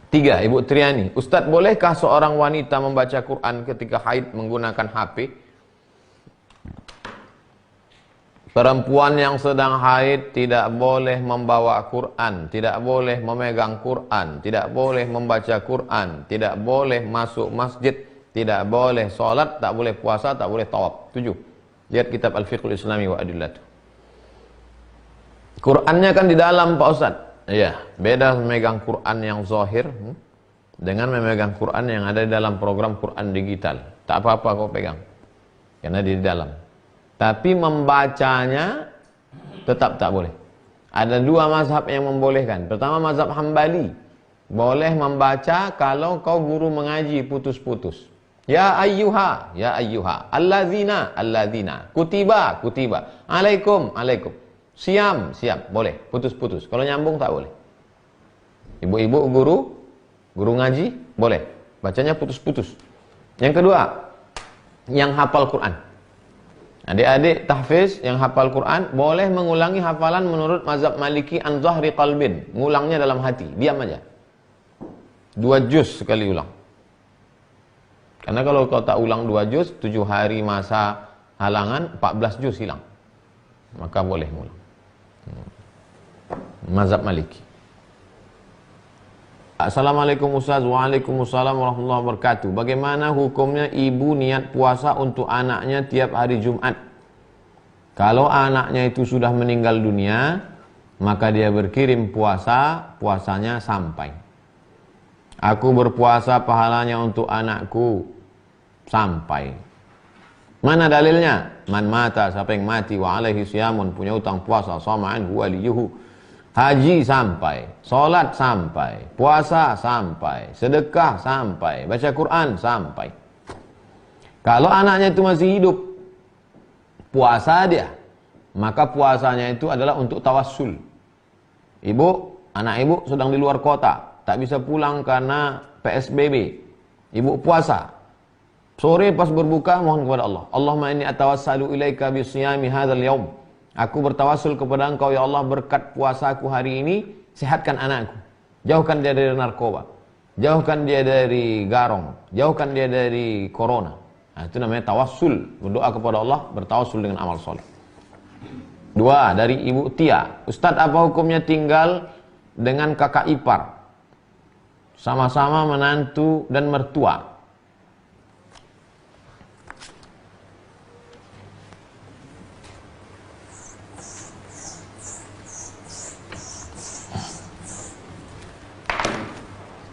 3. Ibu Triani, Ustadz, bolehkah seorang wanita membaca Quran ketika haid menggunakan HP? Perempuan yang sedang haid tidak boleh membawa Quran, tidak boleh memegang Quran, tidak boleh membaca Quran, tidak boleh masuk masjid, tidak boleh sholat, tak boleh puasa, tak boleh tawaf. 7. Lihat kitab Al-Fiqhul Islami wa Adillatuh. Qurannya kan di dalam, Pak Ustadz. Iya, beda memegang Quran yang zahir dengan memegang Quran yang ada di dalam program Quran digital. Tak apa-apa kau pegang, karena di dalam. Tapi membacanya tetap tak boleh. Ada 2 mazhab yang membolehkan. Pertama, mazhab Hambali. Boleh membaca kalau kau guru mengaji putus-putus. Ya ayyuha, alladzina, kutiba, alaikum, siam, boleh, putus-putus. Kalau nyambung tak boleh. Ibu-ibu guru ngaji, boleh. Bacanya putus-putus. Yang kedua, yang hafal Quran. Adik-adik tahfiz yang hafal Quran, boleh mengulangi hafalan menurut mazhab Maliki an zahri qalbin. Ngulangnya dalam hati, diam aja. 2 juz sekali ulang. Karena kalau kau tak ulang 2 juz, 7 hari masa halangan, 14 juz hilang. Maka boleh ngulang. Mazhab Maliki. Assalamualaikum Ustaz. Waalaikumsalam warahmatullahi wabarakatuh. Bagaimana hukumnya ibu niat puasa untuk anaknya tiap hari Jumat? Kalau anaknya itu sudah meninggal dunia, maka dia berkirim puasanya sampai. Aku berpuasa pahalanya untuk anakku sampai. Mana dalilnya? Man mata, siapa yang mati, wa alaihi siyamun, punya utang puasa, sama'an huwa liyuhu. Haji sampai, solat sampai, puasa sampai, sedekah sampai, baca Quran sampai. Kalau anaknya itu masih hidup, puasa dia, maka puasanya itu adalah untuk tawassul. Anak ibu sedang di luar kota, tak bisa pulang karena PSBB. Ibu puasa. Sore pas berbuka mohon kepada Allah. Allahumma inni atawassalu ilaika bisiyami hadzal yaum. Aku bertawassul kepada Engkau ya Allah, berkat puasaku hari ini sehatkan anakku. Jauhkan dia dari narkoba. Jauhkan dia dari garong. Jauhkan dia dari corona. Nah, itu namanya tawassul. Berdoa kepada Allah, bertawassul dengan amal soleh. 2. Dari Ibu Tia. Ustadz, apa hukumnya tinggal dengan kakak ipar? Sama-sama menantu dan mertua.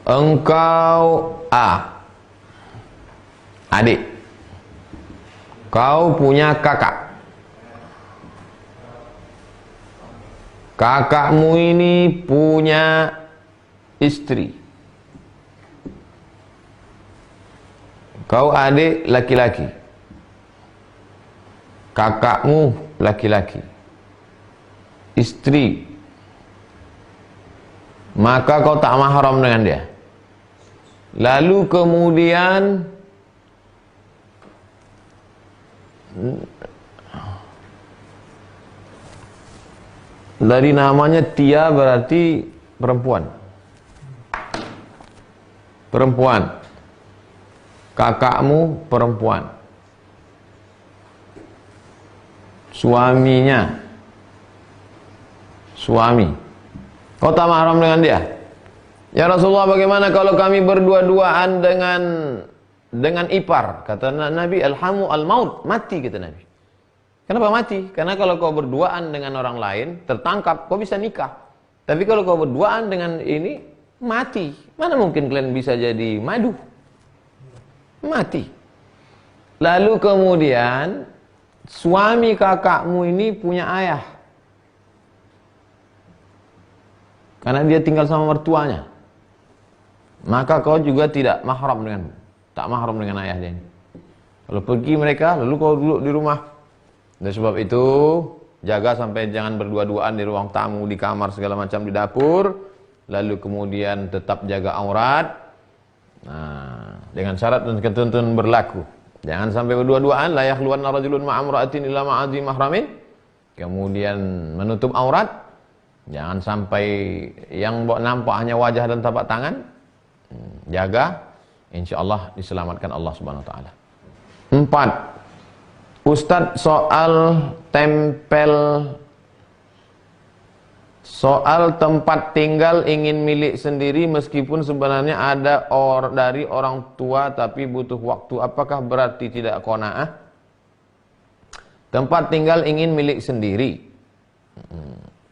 Engkau adik, kau punya kakak. Kakakmu ini punya istri. Kau adik laki-laki. Kakakmu laki-laki. Istri. Maka kau tak mahram dengan dia. Lalu kemudian dari namanya Tia berarti perempuan. Perempuan. Kakakmu perempuan. Suaminya. Suami. Kau tak mahram dengan dia. Ya Rasulullah, bagaimana kalau kami berdua-duaan dengan ipar? Kata Nabi, alhamu al-maut, mati kata Nabi. Kenapa mati? Karena kalau kau berduaan dengan orang lain, tertangkap, kau bisa nikah. Tapi kalau kau berduaan dengan ini, mati. Mana mungkin kalian bisa jadi madu? Mati. Lalu kemudian, suami kakakmu ini punya ayah. Karena dia tinggal sama mertuanya. Maka kau juga tak mahram dengan ayah dia. Kalau pergi mereka, lalu kau duduk di rumah. Dan sebab itu, jaga sampai jangan berdua-duaan di ruang tamu, di kamar, segala macam, di dapur. Lalu kemudian tetap jaga aurat. Nah, dengan syarat dan ketentuan berlaku. Jangan sampai berdua-duaan, la yakhluwanna rajulun ma'amra'atin illa ma'adhi mahramin. Kemudian menutup aurat. Jangan sampai yang nampak hanya wajah dan tapak tangan. Jaga, insya Allah diselamatkan Allah Subhanahu Wa Taala. 4. Ustadz, soal tempat tinggal ingin milik sendiri meskipun sebenarnya ada dari orang tua tapi butuh waktu, apakah berarti tidak qanaah? Tempat tinggal ingin milik sendiri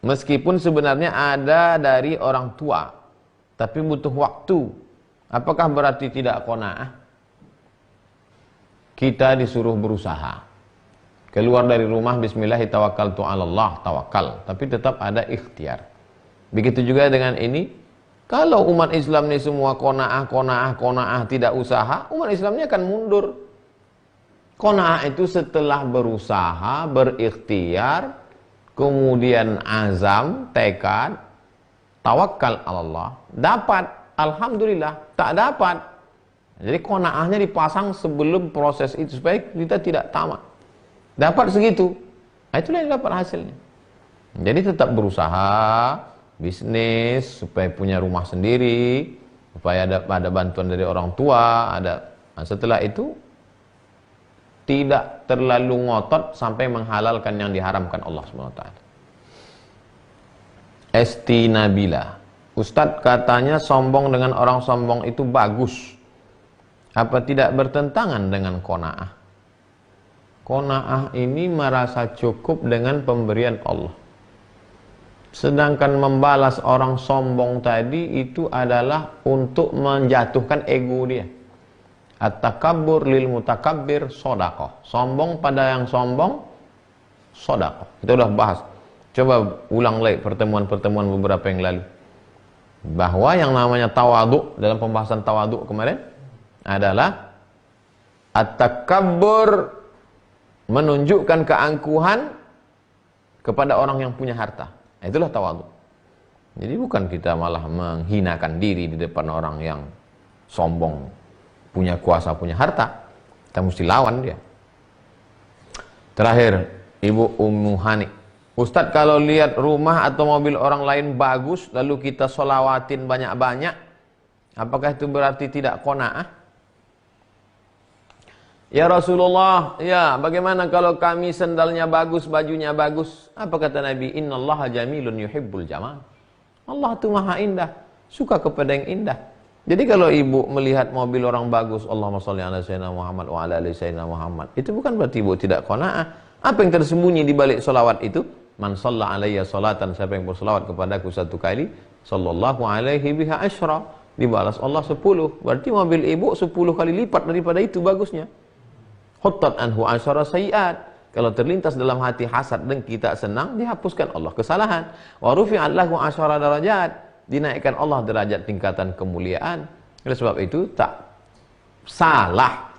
meskipun sebenarnya ada dari orang tua tapi butuh waktu, apakah berarti tidak qanaah? Kita disuruh berusaha. Keluar dari rumah bismillahirrahmanirrahim, tawakal, tapi tetap ada ikhtiar. Begitu juga dengan ini. Kalau umat Islam ini semua qanaah, tidak usaha, umat Islamnya akan mundur. Qanaah itu setelah berusaha, berikhtiar, kemudian azam, tekad, tawakal Allah. Dapat, alhamdulillah. Tak dapat, jadi qanaahnya dipasang sebelum proses itu supaya kita tidak tamak. Dapat segitu, itulah yang dapat hasilnya. Jadi tetap berusaha, bisnis, supaya punya rumah sendiri, supaya ada bantuan dari orang tua, setelah itu tidak terlalu ngotot sampai menghalalkan yang diharamkan Allah SWT. Esti Nabila, Ustadz katanya sombong dengan orang sombong itu bagus. Apa tidak bertentangan dengan qanaah? Qanaah ini merasa cukup dengan pemberian Allah. Sedangkan membalas orang sombong tadi itu adalah untuk menjatuhkan ego dia. At-takabbur lil mutakabbir shadaqah. Sombong pada yang sombong, shadaqah. Kita udah bahas. Coba ulang lagi pertemuan-pertemuan beberapa yang lalu. Bahwa yang namanya tawadhu, dalam pembahasan tawadhu kemarin, adalah at-takabbur, menunjukkan keangkuhan kepada orang yang punya harta. Itulah tawadhu. Jadi bukan kita malah menghinakan diri di depan orang yang sombong, punya kuasa, punya harta. Kita mesti lawan dia. Terakhir, Ibu Ummu Hani, Ustadz, kalau lihat rumah atau mobil orang lain bagus lalu kita sholawatin banyak-banyak, apakah itu berarti tidak qanaah? Ya Rasulullah, ya bagaimana kalau kami sendalnya bagus, bajunya bagus? Apa kata Nabi? Innallaha jamilun yuhibbul jamal. Allah itu maha indah, suka kepada yang indah. Jadi kalau ibu melihat mobil orang bagus, Allahumma sholli ala sayyidina Muhammad wa ala ali sayyidina Muhammad, itu bukan berarti ibu tidak qanaah. Apa yang tersembunyi di balik solawat itu? Man shalla alayya salatan, siapa yang bersolawat kepadaku satu kali, sallallahu alaihi biha asyra, dibalas Allah 10. Berarti mobil ibu 10 kali lipat daripada itu bagusnya. Huttat anhu asyara sayiat. Kalau terlintas dalam hati hasad, dengki, tak senang, dihapuskan Allah kesalahan. Wa rufi'at lahu asyara darajat, dinaikkan Allah derajat tingkatan kemuliaan. Oleh sebab itu tak salah,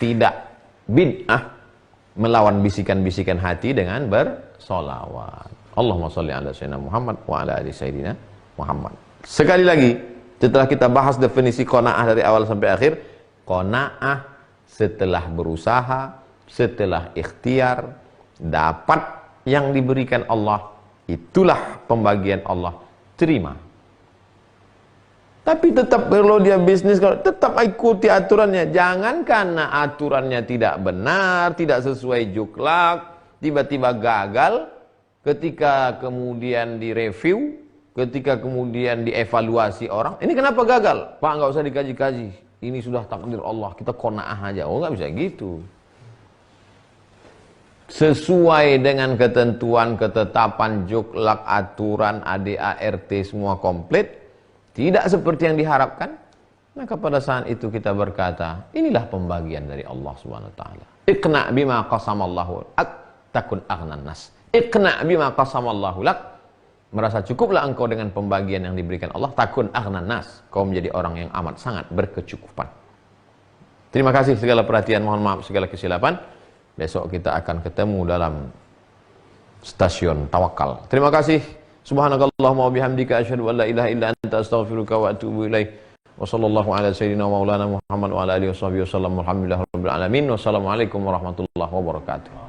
tidak bid'ah melawan bisikan-bisikan hati dengan bersolawat. Allahumma sholli ala sayyidina Muhammad wa ala ali sayyidina Muhammad. Sekali lagi, setelah kita bahas definisi qanaah dari awal sampai akhir, qanaah setelah berusaha, setelah ikhtiar, dapat yang diberikan Allah, itulah pembagian Allah, terima. Tapi tetap kalau dia bisnis, tetap ikuti aturannya. Jangan karena aturannya tidak benar, tidak sesuai juklak, tiba-tiba gagal, ketika kemudian direview, ketika kemudian dievaluasi orang, ini kenapa gagal? Pak, nggak usah dikaji-kaji. Ini sudah takdir Allah, kita qanaah aja. Oh, nggak bisa gitu. Sesuai dengan ketentuan, ketetapan, juklak, aturan, ADART semua komplit, tidak seperti yang diharapkan, maka pada saat itu kita berkata, inilah pembagian dari Allah Subhanahu wa taala. Iqna bima qasamallahu lak takun aghnan nas. Iqna bima qasamallahu lak, merasa cukuplah engkau dengan pembagian yang diberikan Allah, takun aghnan nas, kau menjadi orang yang amat sangat berkecukupan. Terima kasih segala perhatian, mohon maaf segala kesilapan. Besok kita akan ketemu dalam stasiun tawakal. Terima kasih. Subhanakallahumma wa bihamdika asyhadu an la ilaha illa anta astaghfiruka wa atubu ilaik. Wa sallallahu ala sayyidina wa maulana Muhammad wa ala alihi washabihi wasallam. Alhamdulillahirabbil alamin. Wassalamualaikum warahmatullahi wabarakatuh.